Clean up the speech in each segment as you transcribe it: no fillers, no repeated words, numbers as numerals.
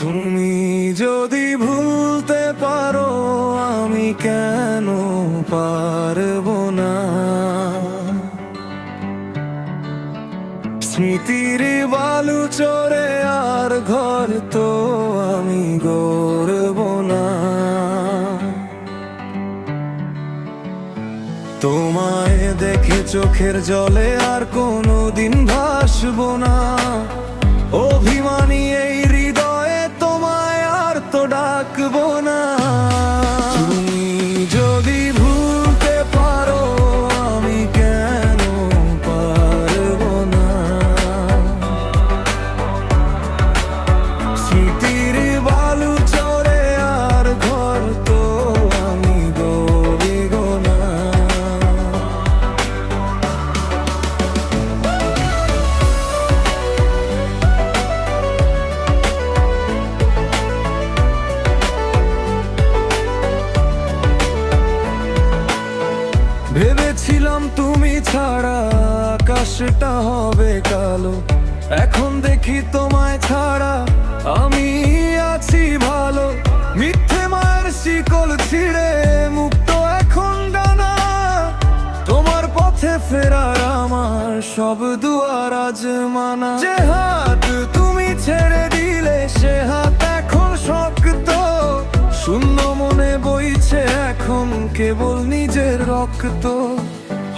তুমি যদি ভুলতে পারো আমি কেন পারবো না? স্মৃতির বালু চড়ে আর ঘর তো আমি গড়ব না। তোমায় দেখে চোখের জলে আর কোনোদিন ভাসবো না। অভিমানী এই হৃদয়ে তোমায় আর তো ডাকবো না। তুমি যদি ভুলতে পারো আমি কেন পারবো না? স্মৃতির বালু চড়ে আর ঘর তো আমি গড়ব না। ভেবেছিলাম তুমি ছাড়া আকাশটা হবে কালো, এখন দেখি তোমায় ছাড়া আমি আছি ভালো। মিথ্যে মায়ের শিকল ছিঁড়ে মুক্ত এখন ডানা, তোমার পথে ফেরার আমার সব দুয়ার আজ মানা। যে হাত তুমি ছেড়ে দিলে সে হাত এখন শক্ত, শূন্য মনে বইছে এখন কেবল নিজের রক্ত।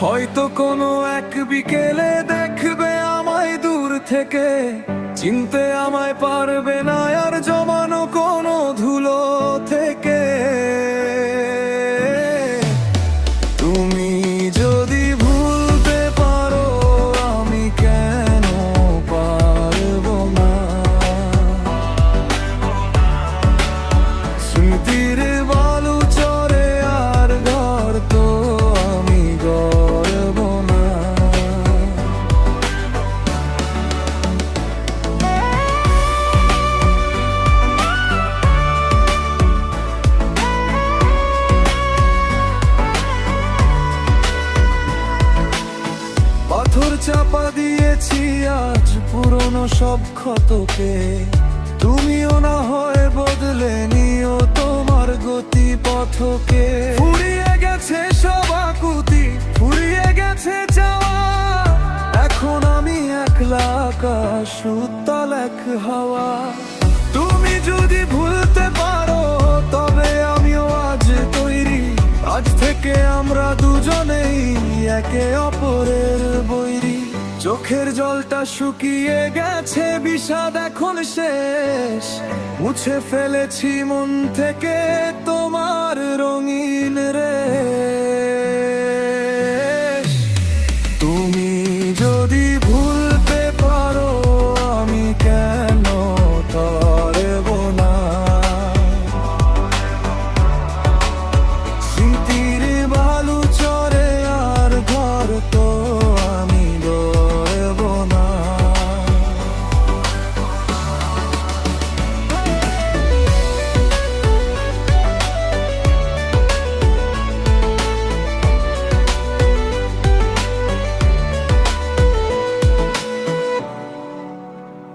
হয়তো কোনো এক বিকেলে দেখবে আমায় দূর থেকে, চিনতে আমায় পারবে না আর জমানো কোনো ধুলো থেকে। তুমি যদি ভুলতে পারো আমি কেন পারবো না? স্মৃতির বালু চড়ে আর ঘর তো আমি গড়ব না। পাথর চাপা দিয়েছি আজ পুরনো সব ক্ষতকে, তুমিও না হয় বদলে নিও তোমার গতি পথকে। ফুরিয়ে গেছে সব আকুতি, ফুরিয়ে গেছে চাওয়া, এখন আমি একলা আকাশ উত্তাল এক হাওয়া। তুমি যদি ভুলতে পারো তবে আমিও আজ তৈরি, আজ থেকে আমরা দুজনেই একে অপরের বৈরী। চোখের জলটা শুকিয়ে গেছে, বিষাদ এখন শেষ, মুছে ফেলেছি মন থেকে